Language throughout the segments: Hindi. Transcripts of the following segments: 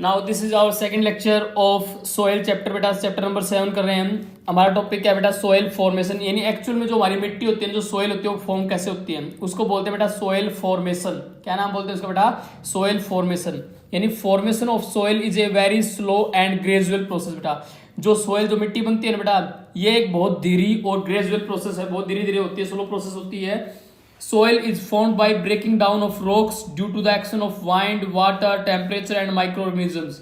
Now this is our second lecture of soil chapter. बेटा चैप्टर नंबर 7 कर रहे हैं हम। हमारा टॉपिक क्या है बेटा? सोयल फॉर्मेशन, यानी एक्चुअल में जो हमारी मिट्टी होती है, जो सोयल होती है, वो फॉर्म कैसे होती है, उसको बोलते हैं बेटा सोयल फॉर्मेशन। क्या नाम बोलते हैं उसका बेटा? Soil formation. यानी formation of soil is a very slow and gradual process. बेटा जो सोयल, जो मिट्टी बनती है ना बेटा, ये एक बहुत धीरे और ग्रेजुअल प्रोसेस है, बहुत धीरे धीरे होती है, स्लो प्रोसेस होती है। Soil is formed by breaking down of rocks due to the action of wind, water, temperature and microorganisms।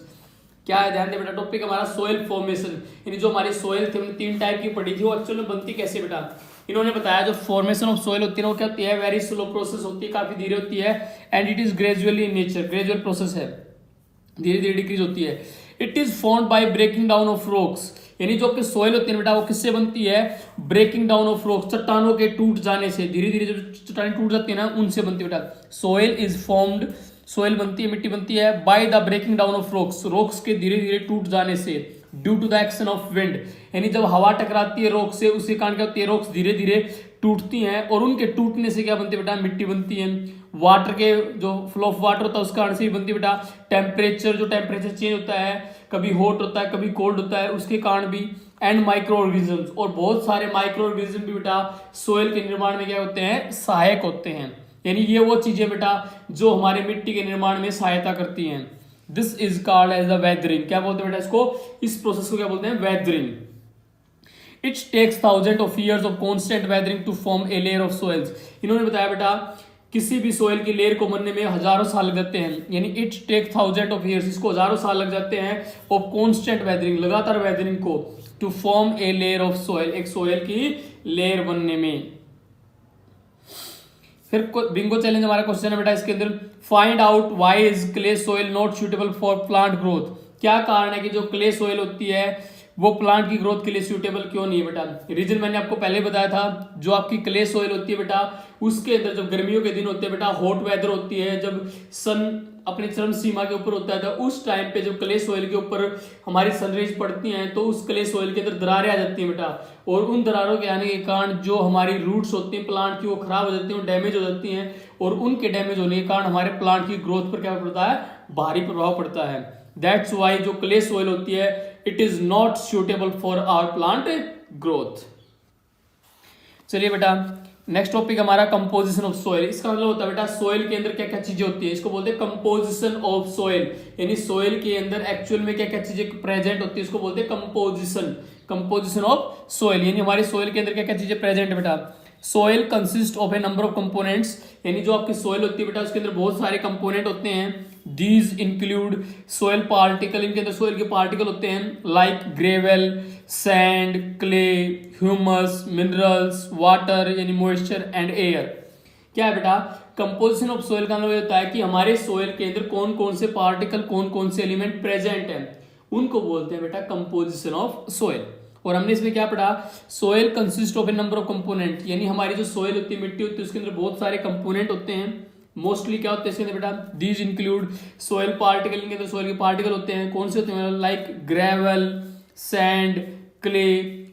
क्या है? ध्यान दे बेटा, टॉपिक हमारा सोयल फॉर्मेशन। यानी जो हमारी सोयल थी, हमने 3 टाइप की पढ़ी थी, वो एक्चुअल में बनती कैसे बेटा? इन्होंने बताया जो फॉर्मेशन ऑफ सोयल होती है ना, वो क्या होती है? वेरी स्लो प्रोसेस होती है, काफी धीरे होती है। And it is gradually in nature, gradual process है, धीरे धीरे डिक्रीज होती है। It is formed by breaking down of rocks. यानी जो आपकी सोयल होती है बेटा, वो किससे बनती है? ब्रेकिंग डाउन ऑफ रॉक्स, चट्टानों के टूट जाने से, धीरे धीरे जो चट्टानें टूट जाती है ना, उनसे बनती है बेटा। सोयल इज फॉर्म्ड, सोयल बनती है, मिट्टी बनती है by the breaking down of rocks, rocks के धीरे धीरे टूट जाने से। Due to the action of wind, यानी जब हवा टकराती है रॉक से, उसके कारण क्या होती है? रॉक्स धीरे धीरे टूटती हैं, और उनके टूटने से क्या बनती है बेटा? मिट्टी बनती है। वाटर के जो फ्लो ऑफ वाटर होता है, उस कारण से भी बनती है बेटा। टेम्परेचर, जो टेम्परेचर चेंज होता है, कभी हॉट होता है, कभी कोल्ड होता है, उसके कारण भी। एंड माइक्रो ऑर्गेनिजम्स, और बहुत सारे माइक्रो ऑर्गेनिज्म भी बेटा सोयल के निर्माण में क्या होते हैं? सहायक होते हैं। यानी ये वो चीजें बेटा जो हमारे मिट्टी के निर्माण में सहायता करती हैं। This is called as the weathering. क्या बोलते हैं बेटा इसको? इस प्रोसेस को क्या बोलते हैं? Weathering. It takes thousand of years of constant weathering to form a layer of soils. इन्होंने बताया बेटा किसी भी सोयल की लेयर को बनने में हजारों साल लग जाते हैं। यानी it take thousand of years, इसको हजारों साल लग जाते हैं ऑफ कॉन्स्टेंट वेदरिंग, लगातार वेदरिंग को, to form a layer of soil, एक सोयल की लेयर बनने में। फिर बिंगो चैलेंज हमारा क्वेश्चन है बेटा इसके अंदर, find out why is clay soil not suitable for plant growth. क्या कारण है कि जो क्ले सोयल होती है वो प्लांट की ग्रोथ के लिए सूटेबल क्यों नहीं है बेटा? रीजन मैंने आपको पहले बताया था। जो आपकी क्ले सोयल होती है बेटा, उसके अंदर जब गर्मियों के दिन होते हैं बेटा, हॉट वेदर होती है, जब सन अपने चरम सीमा के ऊपर होता है, तो उस टाइम पे जब क्ले सोयल के ऊपर हमारी सनरेज पड़ती हैं, तो उस क्ले सोयल के अंदर दरारें आ जाती हैं बेटा, और उन दरारों के आने के कारण जो हमारी रूट्स होती हैं प्लांट की, वो खराब हो जाती हैं, डैमेज हो जाती हैं, और उनके डैमेज होने के कारण हमारे प्लांट की ग्रोथ पर क्या पड़ता है? भारी प्रभाव पड़ता है। दैट्स वाई जो क्ले सोयल होती है, it is not suitable for our plant growth. चलिए बेटा नेक्स्ट टॉपिक हमारा कंपोजिशन ऑफ सोयल। इसका मतलब होता है बेटा सोयल के अंदर क्या क्या चीजें होती है, इसको बोलते हैं कंपोजिशन ऑफ सोयल। यानी सोयल के अंदर एक्चुअल में क्या क्या चीजें प्रेजेंट होती है, इसको बोलते हैं कंपोजिशन, कंपोजिशन ऑफ सोयल। यानी हमारे सोयल के अंदर क्या क्या चीजें प्रेजेंट है बेटा? Soil consist of A number of components. यानी जो आपकी सोयल होती है बेटा, उसके अंदर बहुत सारे कंपोनेंट होते हैं। दीज इंक्लूड सोयल पार्टिकल, इनके अंदर सोयल के पार्टिकल होते हैं, like gravel, sand, clay, humus, minerals, water यानी मॉइस्चर एंड एयर। क्या है बेटा? कंपोजिशन ऑफ सोयल का मतलब होता है कि हमारे सोयल के अंदर कौन कौन से पार्टिकल, कौन कौन से एलिमेंट प्रेजेंट हैं, उनको बोलते हैं बेटा कंपोजिशन ऑफ सोयल। और हमने इसमें क्या पढ़ा? Soil consist of A number of component. यानी हमारी जो सोयल होती है, मिट्टी होती है, उसके अंदर बहुत सारे कंपोनेंट होते हैं। मोस्टली क्या होते हैं इसके अंदर बेटा? दीज इंक्लूड सोयल पार्टिकल, इनके अंदर सोयल के पार्टिकल होते हैं। कौन से होते हैं? Like gravel, sand, clay,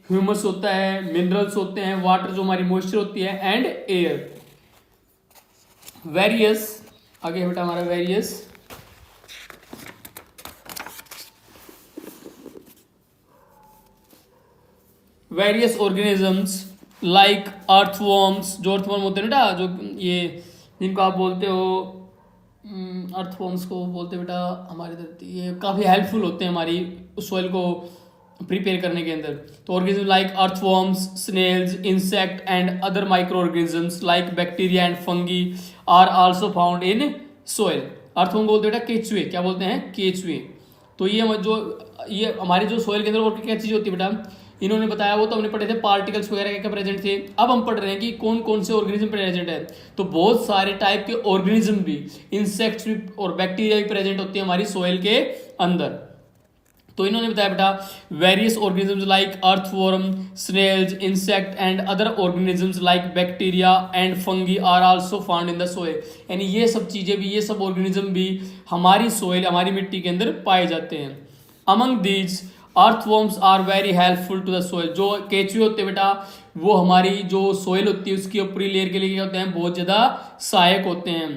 humus होता है, मिनरल्स होते हैं, वाटर जो हमारी मॉइस्चर होती है, एंड एयर। वेरियस, आगे है बेटा हमारा various. Various organisms like earthworms, जो अर्थवॉर्म होते हैं बेटा, जो ये जिनको आप बोलते हो अर्थवॉर्म्स को बोलते हैं बेटा हमारी धरती, ये काफ़ी हेल्पफुल होते हैं हमारी सॉइल को प्रिपेयर करने के अंदर। तो organism like earthworms, snails, insect and other micro organisms like bacteria and fungi are also found in soil. Earthworm बोलते हैं बेटा केचुए, क्या बोलते हैं? केचुए। तो ये हमारी जो सोइल के अंदर और क्या चीज़ होती है बेटा? इन्होंने बताया, वो तो हमने पढ़े थे पार्टिकल्स वगैरह क्या क्या प्रेजेंट थे। अब हम पढ़ रहे हैं कि कौन कौन से ऑर्गेनिज्म प्रेजेंट है। तो बहुत सारे टाइप के ऑर्गेनिज्म भी, इंसेक्ट्स भी और बैक्टीरिया भी प्रेजेंट होती है हमारी सोइल के अंदर। तो इन्होंने बताया बेटा various organisms like earthworm, snails, insect and other organisms like bacteria and fungi are also found in the soil. यानी ये सब चीजें भी, ये सब ऑर्गेनिज्म भी हमारी सोइल, हमारी मिट्टी के अंदर पाए जाते हैं। Among these earthworms are very helpful to the soil. जो केचुए होते हैं बेटा, वो हमारी जो सोइल होती है उसकी ऊपरी लेयर के लिए क्या होते हैं? बहुत ज्यादा सहायक होते हैं।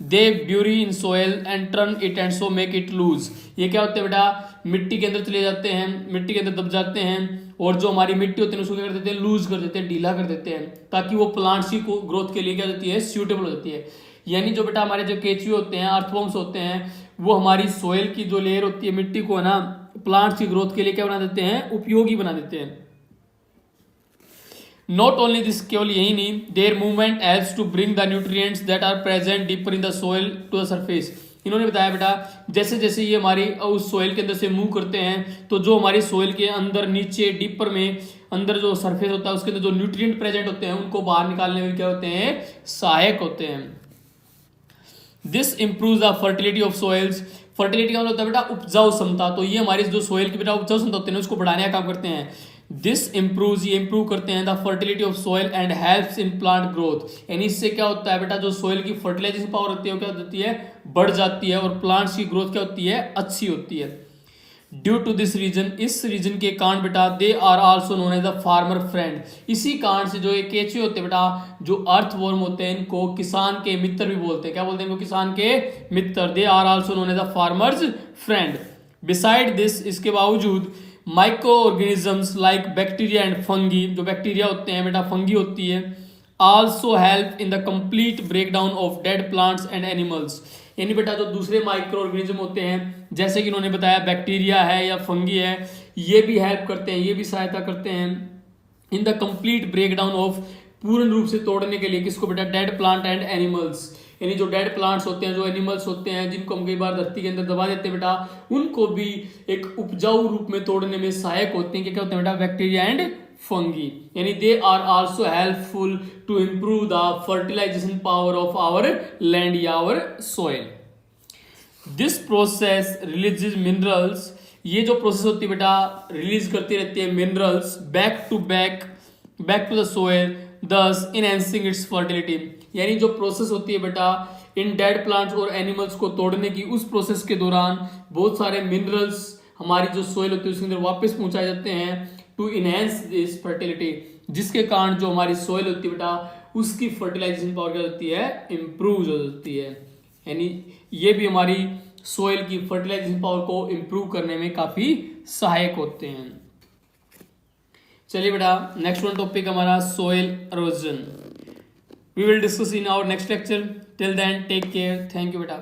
They bury in soil and turn it and so make it loose. ये क्या होते हैं बेटा, मिट्टी के अंदर चले जाते हैं, मिट्टी के अंदर दब जाते हैं, और जो हमारी मिट्टी होती है उसको क्या कर देते हैं, लूज कर देते हैं, ढीला कर देते हैं, ताकि वो प्लांट्स की ग्रोथ के लिए क्या होती है, सूटेबल हो जाती है। यानी जो बेटा हमारे जो केचुए होते हैं, अर्थवॉर्म्स होते हैं, वो हमारी सोयल की जो लेयर होती है, मिट्टी को है ना, प्लांट्स की ग्रोथ के लिए क्या बना देते हैं, उपयोगी बना देते हैं। नॉट ओनली दिस, केवल यही नहीं, their movement helps to bring the nutrients that are present deeper in the soil to the surface. इन्होंने बताया बेटा जैसे जैसे ये हमारी उस सोइल के अंदर से मूव करते हैं, तो जो हमारी सोइल के अंदर नीचे डीपर में अंदर जो सरफेस होता है उसके अंदर जो न्यूट्रिएंट प्रेजेंट होते हैं उनको बाहर निकालने में क्या होते हैं, सहायक होते हैं। This improve the fertility of soils. Fertility का मतलब होता है बेटा उपजाऊ क्षमता, तो ये हमारी जो सोइल की बेटा उपजाऊ क्षमता होती है उसको बढ़ाने का काम करते हैं। दिस इंप्रूव, ये इंप्रूव करते हैं the fertility of soil and helps in plant growth. यानी इससे क्या होता है बेटा, जो सोइल की फर्टिलाइजेशन पावर होती है वो क्या होती है, बढ़ जाती है, और प्लांट्स की ग्रोथ क्या होती है, अच्छी होती है। ड्यू टू दिस रीजन, इस रीजन के कारण बेटा they are also known as the farmer friend. इसी कारण से जो ये केचुए होते हैं बेटा, जो अर्थवॉर्म होते हैं, इनको किसान के मित्र भी बोलते हैं। क्या बोलते हैं इनको, किसान के मित्र। They are also known as the farmers friend. Beside this, इसके बावजूद micro organisms like bacteria and fungi, जो बैक्टीरिया होते हैं बेटा, फंगी होती है, also help in the complete breakdown of dead plants and animals. यानी बेटा जो दूसरे माइक्रो ऑर्गेनिज्म होते हैं, जैसे कि इन्होंने बताया बैक्टीरिया है या फंगी है, ये भी हेल्प करते हैं, ये भी सहायता करते हैं इन द कंप्लीट ब्रेकडाउन ऑफ, पूर्ण रूप से तोड़ने के लिए, किसको बेटा, डेड प्लांट एंड एनिमल्स। यानी जो डेड प्लांट्स होते हैं, जो एनिमल्स होते हैं, जिनको हम कई बार धरती के अंदर दबा देते हैं बेटा, उनको भी एक उपजाऊ रूप में तोड़ने में सहायक होते हैं। क्या होते हैं बेटा, बैक्टीरिया एंड फंगी। यानी they are also helpful to improve the fertilization power of our land या our soil. This process releases minerals, ये जो प्रोसेस होती है बेटा, रिलीज करती रहती है minerals back to the soil, thus enhancing its fertility. यानी जो प्रोसेस होती है बेटा इन डेड प्लांट्स और एनिमल्स को तोड़ने की, उस प्रोसेस के दौरान बहुत सारे मिनरल्स हमारी जो सोइल होती है उसके अंदर वापस पहुंचाए जाते हैं टू इनहेंस दिस फर्टिलिटी, जिसके कारण जो हमारी सोइल होती है बेटा उसकी फर्टिलाइजेशन पावर क्या होती है, इंप्रूव हो जाती है। यानी ये भी हमारी सोइल की फर्टिलाइजेशन पावर को इंप्रूव करने में काफी सहायक होते हैं। चलिए बेटा नेक्स्ट वन टॉपिक हमारा soil erosion. We will discuss in our next lecture. Till then, take care. Thank you, beta.